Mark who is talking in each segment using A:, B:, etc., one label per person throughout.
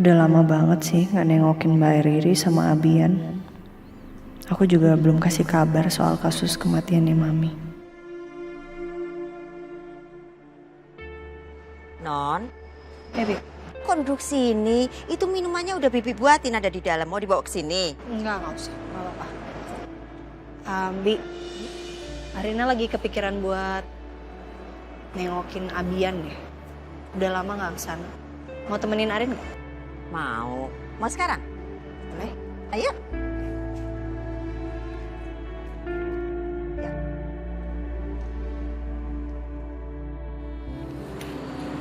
A: Udah lama banget sih gak nengokin Mbak Riri sama Abian. Aku juga belum kasih kabar soal kasus kematiannya Mami.
B: Non,
A: Beb,
B: kok duduk sini? Itu minumannya udah Bibi buatin ada di dalam. Mau dibawa ke sini?
A: enggak usah, gak apa-apa. Bi, Arina lagi kepikiran buat nengokin Abian deh. Udah lama gak kesana. Mau temenin Arin gak?
B: Mau. Mau sekarang? Boleh. Ayo.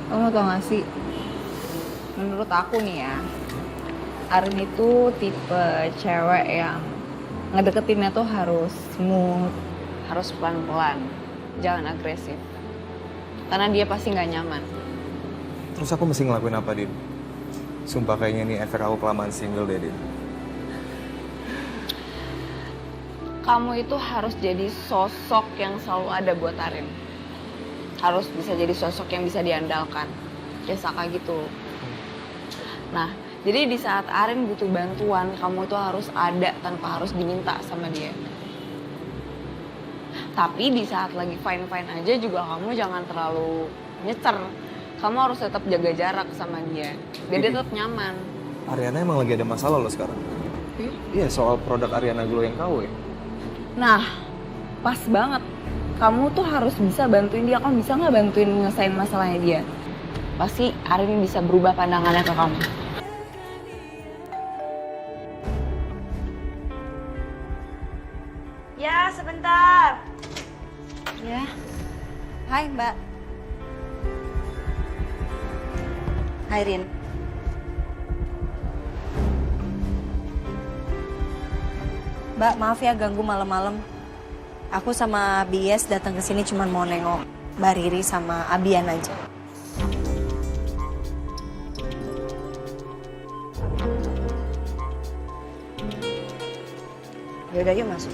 C: Kamu tau gak sih, menurut aku nih ya, Arin itu tipe cewek yang ngedeketinnya tuh harus smooth, harus pelan-pelan, jangan agresif. Karena dia pasti gak nyaman.
D: Terus aku mesti ngelakuin apa, Din? Sumpah kayaknya ini efek aku kelamaan single deh, Din.
C: Kamu itu harus jadi sosok yang selalu ada buat Arin. Harus bisa jadi sosok yang bisa diandalkan. Ya Saka gitu. Nah, jadi di saat Arin butuh bantuan, kamu tuh harus ada tanpa harus diminta sama dia. Tapi di saat lagi fine-fine aja juga kamu jangan terlalu nyecer. Kamu harus tetap jaga jarak sama dia. Biar dia tetap nyaman.
D: Ariana emang lagi ada masalah loh sekarang. Iya, soal produk Ariana Glow yang KW.
C: Nah, pas banget. Kamu tuh harus bisa bantuin dia. Kamu bisa nggak bantuin nyelesain masalahnya dia? Pasti Arin bisa berubah pandangannya ke kamu.
B: Ya, sebentar.
C: Ya.
B: Hai, Mbak. Hai, Rin.
A: Mbak, maaf ya ganggu malam-malam. Aku sama Bies datang ke sini cuma mau nengok Mbak Riri sama Abian aja. Yaudah yuk masuk.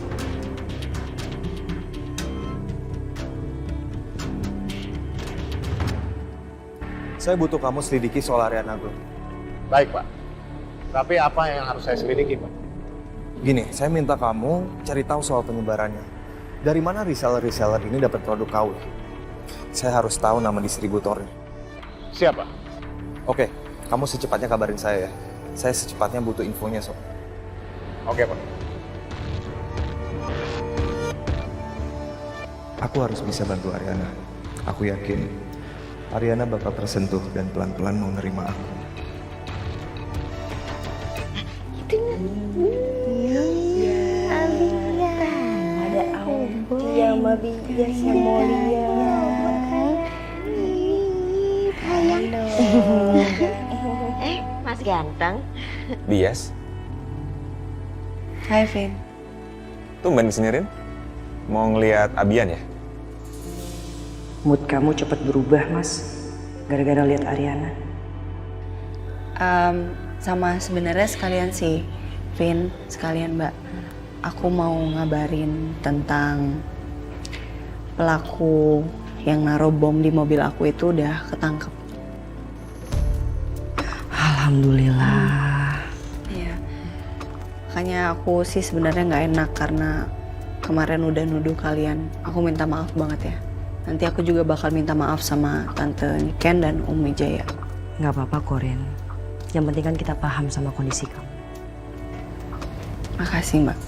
D: Saya butuh kamu selidiki soal Ariana Glow.
E: Baik, Pak. Tapi apa yang harus saya selidiki, Pak?
D: Gini, saya minta kamu cari tahu soal penyebarannya. Dari mana reseller-reseller ini dapat produk KW? Saya harus tahu nama distributornya.
E: Siapa?
D: Oke, kamu secepatnya kabarin saya ya. Saya secepatnya butuh infonya, Sob.
E: Oke, Pak.
D: Aku harus bisa bantu Ariana. Aku yakin Ariana bakal tersentuh dan pelan-pelan mau nerima aku.
A: Ada Aulia sama Bies yang mau lihat.
B: Mas ganteng.
F: Bias,
A: Hai Vin.
F: tumben kesini Rin. Mau ngeliat Abian ya?
G: Mood kamu cepat berubah, Mas. Gara-gara lihat Ariana.
A: Sama sebenarnya sekalian sih, Vin, sekalian Mbak. Aku mau ngabarin tentang pelaku yang naruh bom di mobil aku itu udah ketangkep.
G: Alhamdulillah.
A: Iya. Makanya aku sih sebenarnya nggak enak karena kemarin udah nuduh kalian. Aku minta maaf banget ya. Nanti aku juga bakal minta maaf sama Tante Niken dan Umi Jaya.
G: Nggak apa-apa, Koren. Yang penting kan kita paham sama kondisi kamu.
A: Makasih Mbak.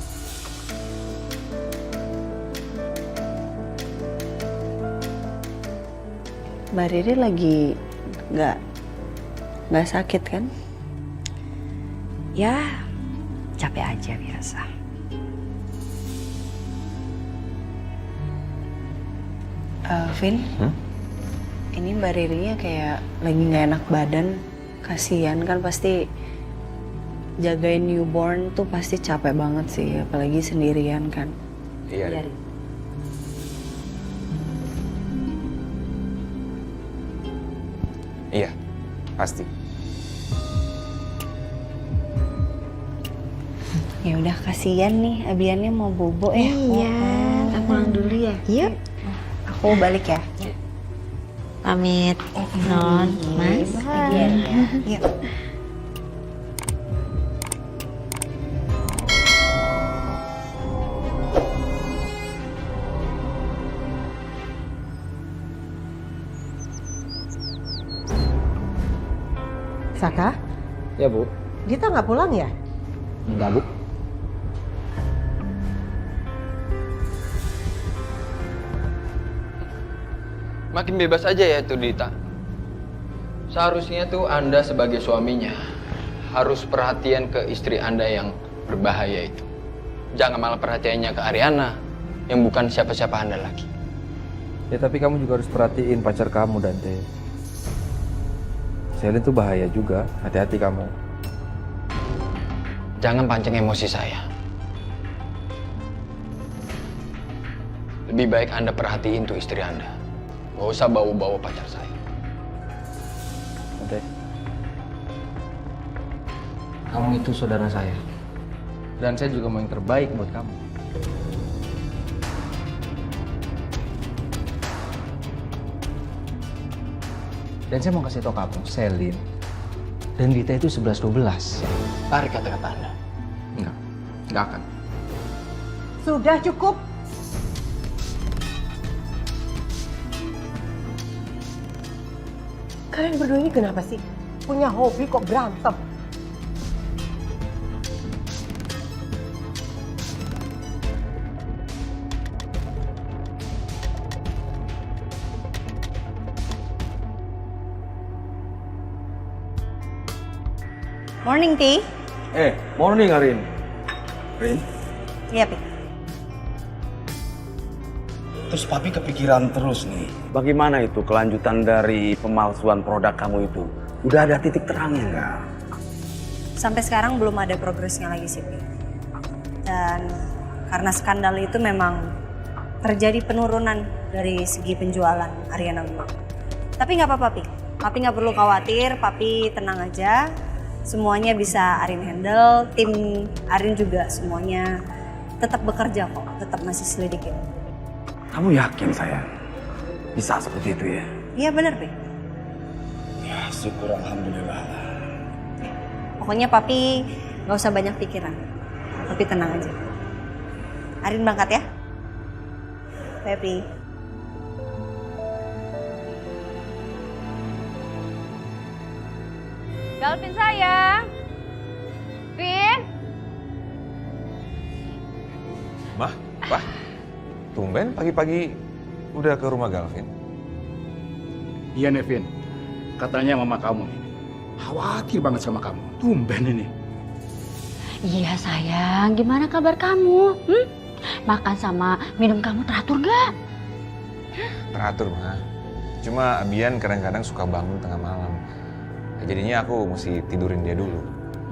A: Mbak Riri lagi nggak sakit kan?
G: Ya, capek aja biasa.
A: Vin, ini Mbak Ririnya kayak lagi nggak enak badan. Kasian kan pasti jagain newborn tuh pasti capek banget sih, apalagi sendirian kan.
F: Iya. Rin. Iya, pasti.
A: Ya udah kasian nih, Abiannya mau bobo ya.
B: Iya, kita pulang dulu ya.
A: Yuk, aku balik ya.
B: Pamit, Non, Mas.
A: Abian ya. Yuk.
H: Saka,
E: Ya, Bu.
H: Dita nggak pulang ya?
E: Enggak, Bu.
I: Makin bebas aja ya tuh Dita. Seharusnya tuh Anda sebagai suaminya harus perhatian ke istri Anda yang berbahaya itu. Jangan malah perhatiannya ke Ariana yang bukan siapa-siapa Anda lagi.
J: Ya tapi kamu juga harus perhatiin pacar kamu, Dante. Selin tuh bahaya juga, hati-hati kamu.
I: Jangan pancing emosi saya. Lebih baik Anda perhatiin tuh istri Anda. Gak usah bawa-bawa pacar saya.
J: Dante. Kamu itu saudara saya. Dan saya juga mau yang terbaik buat kamu. Dan saya mau kasih tau kamu, Selin dan Dita itu 11-12.
I: Tarik kata-kata Anda.
J: Enggak akan.
H: Sudah cukup. Kalian berdua ini kenapa sih? Punya hobi kok berantem?
A: Morning, Ti.
D: Morning Arin. Rin,
A: Iya, Pi.
K: Terus papi kepikiran terus nih. Bagaimana itu kelanjutan dari pemalsuan produk kamu itu? Udah ada titik terangnya nggak?
A: Sampai sekarang belum ada progresnya lagi sih, Pi. Dan karena skandal itu memang terjadi penurunan dari segi penjualan Ariana Group. Tapi nggak apa-apa, Pi. Papi nggak perlu khawatir, Papi tenang aja. Semuanya bisa Arin handle, tim Arin juga semuanya tetap bekerja kok, tetap masih selidikin.
K: Kamu yakin sayang? Bisa seperti itu ya?
A: Iya bener, Pi.
K: Ya syukur alhamdulillah.
A: Pokoknya Papi nggak usah banyak pikiran. Papi tenang aja. Arin berangkat ya. Papi.
C: Galvin sayang. Vin.
F: Mah, Pak, tumben pagi-pagi udah ke rumah Galvin.
E: Iya, Nevin. Katanya mama kamu nih khawatir banget sama kamu. Tumben ini.
L: Iya sayang, gimana kabar kamu? Makan sama minum kamu teratur gak?
F: Teratur, Mah. Cuma Abian kadang-kadang suka bangun tengah malam. Jadinya aku mesti tidurin dia dulu.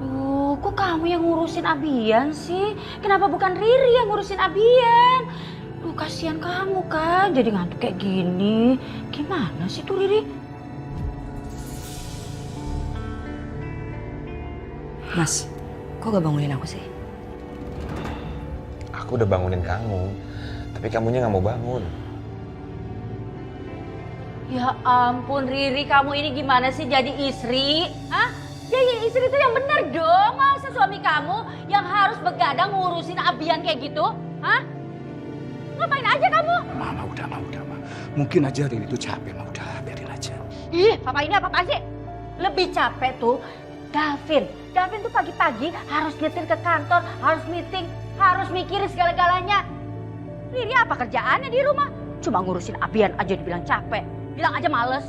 L: Loh, kok kamu yang ngurusin Abian sih? Kenapa bukan Riri yang ngurusin Abian? Duh, kasihan kamu kan, jadi ngantuk kayak gini. Gimana sih tuh Riri?
A: Mas, kok gak bangunin aku sih?
F: Aku udah bangunin kamu, tapi kamunya nggak mau bangun.
L: Ya ampun Riri, kamu ini gimana sih jadi istri? Hah? Jadi istri itu yang bener dong. Masa suami kamu yang harus begadang ngurusin Abian kayak gitu? Hah? Ngapain aja kamu?
E: Mama udah, Ma. Mungkin aja Riri itu capek, Ma. Udah, biarin aja.
L: Ih, papa ini apa-apa sih? Lebih capek tuh Galvin. Galvin tuh pagi-pagi harus nyetir ke kantor, harus meeting, harus mikirin segala-galanya. Riri apa kerjaannya di rumah? Cuma ngurusin Abian aja dibilang capek. Bilang aja males.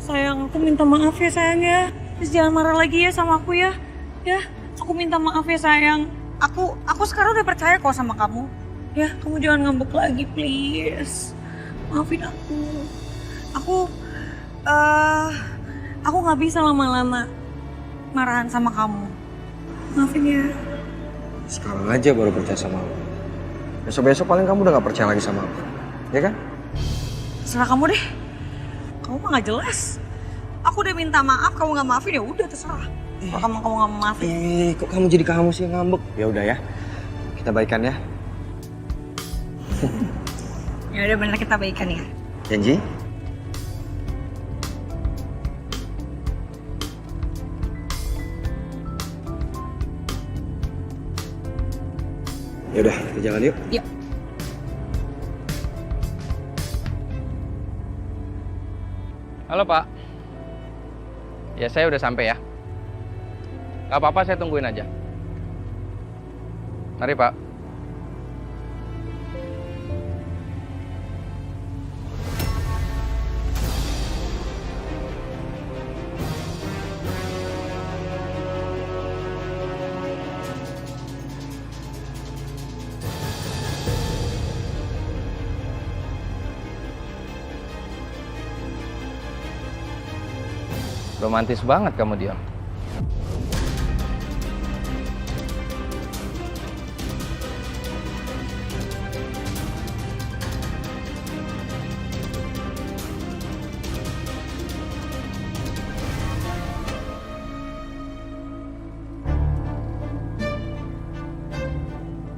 M: Sayang, aku minta maaf ya sayang ya. Terus jangan marah lagi ya sama aku ya. Ya, aku minta maaf ya sayang. Aku sekarang udah percaya kok sama kamu. Ya, kamu jangan ngambek lagi please. Maafin aku. Aku nggak bisa lama-lama marahan sama kamu. Maafin ya.
D: Sekarang aja baru percaya sama aku. Besok-besok paling kamu udah gak percaya lagi sama aku. Ya kan?
M: Terserah kamu deh. Kamu mah gak jelas. Aku udah minta maaf, kamu gak maafin ya udah terserah. Kalau kamu gak mau maafin.
D: Kok kamu jadi kamu sih yang ngambek? Ya udah ya. Kita baikan ya.
M: Ya udah bener kita baikan ya.
D: Janji?
K: Yaudah, kita jalan yuk.
C: Yuk.
I: Halo Pak. Ya saya udah sampai ya. Gak apa-apa, saya tungguin aja. Mari Pak. Romantis banget kamu, Dion.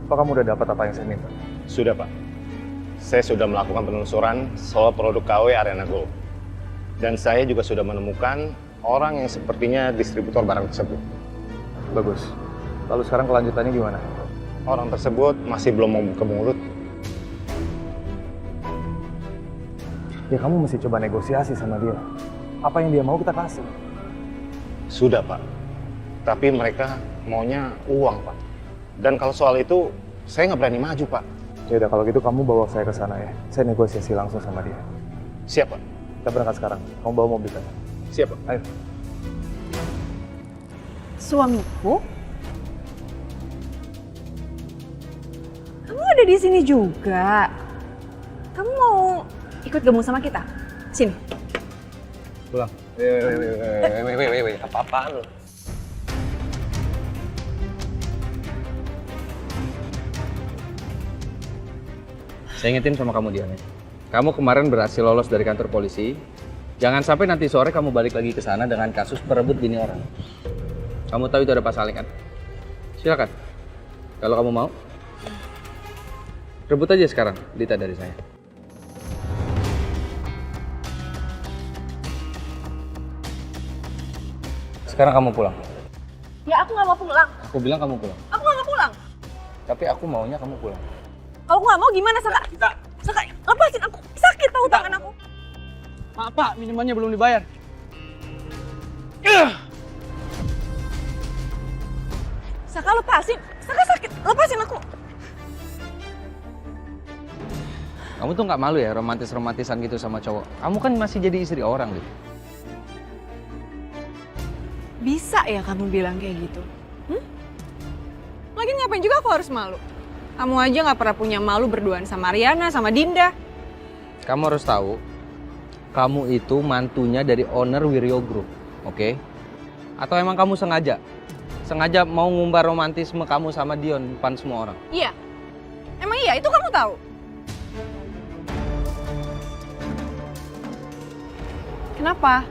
D: Apa kamu udah dapat apa yang saya minta?
N: Sudah, Pak. Saya sudah melakukan penelusuran soal produk KW Arena Gold. Dan saya juga sudah menemukan orang yang sepertinya distributor barang tersebut.
D: Bagus. Lalu sekarang kelanjutannya gimana?
N: Orang tersebut masih belum mau buka mulut.
D: Ya kamu mesti coba negosiasi sama dia. Apa yang dia mau kita kasih.
N: Sudah, Pak. Tapi mereka maunya uang, Pak. Dan kalau soal itu, saya nggak berani maju, Pak.
D: Ya udah, kalau gitu kamu bawa saya ke sana ya. Saya negosiasi langsung sama dia.
N: Siap, Pak.
D: Kita berangkat sekarang. Kamu bawa mobil kan?
N: Siap, Pak.
D: Ayo.
M: Suamiku? Kamu ada di sini juga? Kamu mau ikut gabung sama kita? Sini.
F: Pulang. Apa-apaan lo?
I: Saya ingetin sama kamu, Dion. Kamu kemarin berhasil lolos dari kantor polisi. Jangan sampai nanti sore kamu balik lagi ke sana dengan kasus perebut bini orang. Kamu tahu itu ada pasalnya kan? Silakan. Kalau kamu mau, rebut aja sekarang Dita dari saya. Sekarang kamu pulang.
M: Ya aku nggak mau pulang.
I: Aku bilang kamu pulang.
M: Aku nggak mau pulang.
I: Tapi aku maunya kamu pulang.
M: Kalau aku nggak mau gimana, Saka? Saka, lepasin aku. Sakit tahu tangan aku.
I: Maaf Pak, minumannya belum dibayar.
M: Saka lepasin. Saka sakit. Lepasin aku.
I: Kamu tuh nggak malu ya romantis-romantisan gitu sama cowok? Kamu kan masih jadi istri orang gitu.
M: Bisa ya kamu bilang kayak gitu? Lagian ngapain juga aku harus malu? Kamu aja nggak pernah punya malu berduaan sama Ariana, sama Dinda.
I: Kamu harus tahu, kamu itu mantunya dari owner Wiryo Group, oke? Atau emang kamu sengaja mau ngumbar romantisme kamu sama Dion depan semua orang?
M: Iya. Emang iya, itu kamu tahu? Kenapa?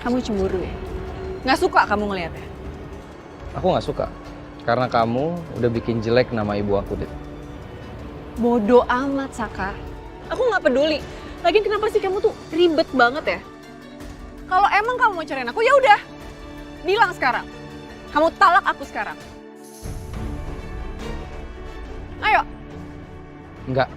M: Kamu cemburu ya? Nggak suka kamu ngeliatnya?
I: Aku nggak suka, karena kamu udah bikin jelek nama ibu aku, Dit.
M: Bodoh amat, Saka. Aku nggak peduli. Lagian kenapa sih kamu tuh ribet banget ya? Kalau emang kamu mau cariin aku, ya udah. Bilang sekarang. Kamu talak aku sekarang. Ayo.
I: Enggak.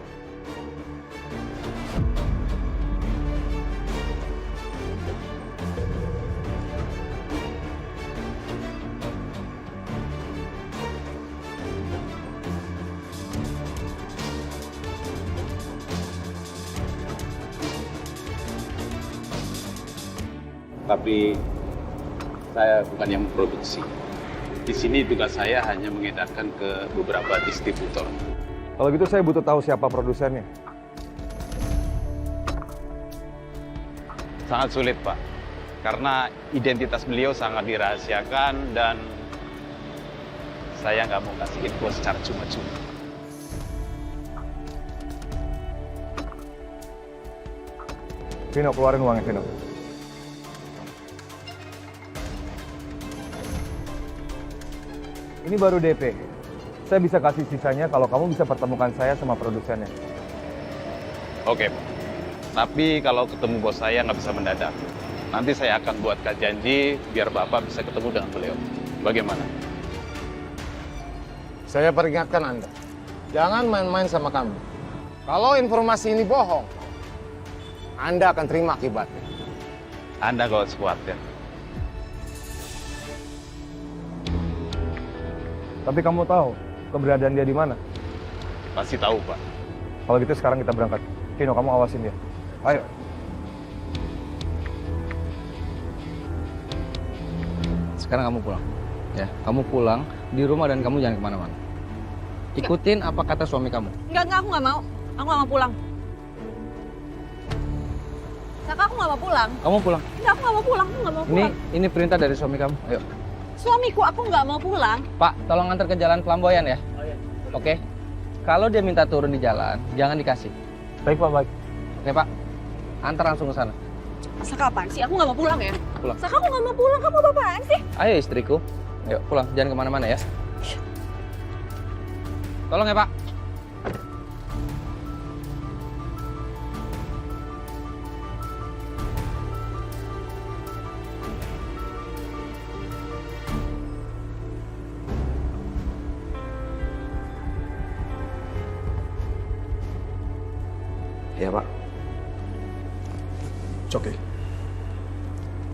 O: Tapi saya bukan yang memproduksi. Di sini tugas saya hanya mengedarkan ke beberapa distributor.
D: Kalau gitu saya butuh tahu siapa produsennya.
O: Sangat sulit, Pak. Karena identitas beliau sangat dirahasiakan dan saya nggak mau kasih info secara cuma-cuma.
D: Vino, keluarin uangnya, Vino. Ini baru DP. Saya bisa kasih sisanya kalau kamu bisa pertemukan saya sama produsennya.
O: Oke, Pak. Tapi kalau ketemu bos saya nggak bisa mendadak. Nanti saya akan buatkan janji biar Bapak bisa ketemu dengan beliau. Bagaimana?
N: Saya peringatkan Anda, jangan main-main sama kami. Kalau informasi ini bohong, Anda akan terima akibatnya.
O: Anda gak usah khawatir.
D: Tapi kamu tahu keberadaan dia di mana?
O: Pasti tahu, Pak.
D: Kalau gitu sekarang kita berangkat. Kino, kamu awasin dia. Ayo.
J: Sekarang kamu pulang. Ya, kamu pulang di rumah dan kamu jangan kemana-mana. Ikutin apa kata suami kamu.
M: Enggak, aku nggak mau. Aku nggak mau pulang. Saka, aku nggak mau pulang.
J: Kamu pulang.
M: Enggak, aku nggak mau pulang. Aku nggak mau pulang.
J: Ini perintah dari suami kamu. Ayo.
M: Suamiku, aku nggak mau pulang.
J: Pak, tolong antar ke jalan Flamboyan ya. Oke. Kalau dia minta turun di jalan, jangan dikasih.
D: Baik, Pak, baik.
J: Oke, Pak. Antar langsung ke sana.
M: Saka, apaan sih? Aku nggak mau pulang ya.
J: Pulang.
M: Saka, aku nggak mau pulang. Kamu apaan sih?
J: Ayo istriku. Ayo pulang, jangan kemana-mana ya. Tolong ya, Pak.
K: Ya, Pak.
E: Oke.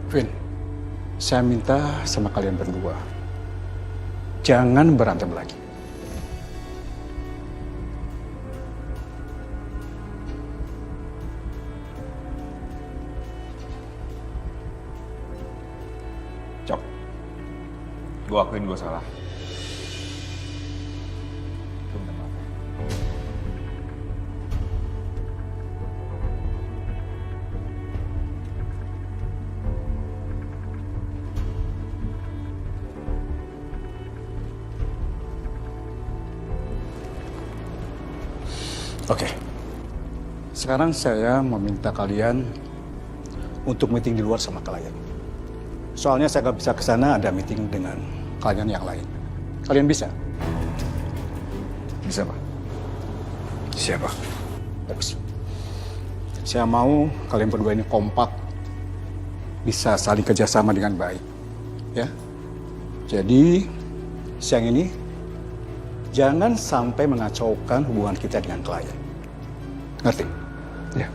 E: Vin, saya minta sama kalian berdua, jangan berantem lagi.
F: Cok, gue akuin gue salah. Gue minta maaf.
E: Oke. Sekarang saya meminta kalian untuk meeting di luar sama klien. Soalnya saya nggak bisa ke sana, ada meeting dengan klien yang lain. Kalian bisa?
F: Bisa, Pak.
E: Siapa? Bagus. Saya mau kalian berdua ini kompak, bisa saling kerjasama dengan baik. Ya. Jadi, siang ini jangan sampai mengacaukan hubungan kita dengan klien. Ngerti? Ya.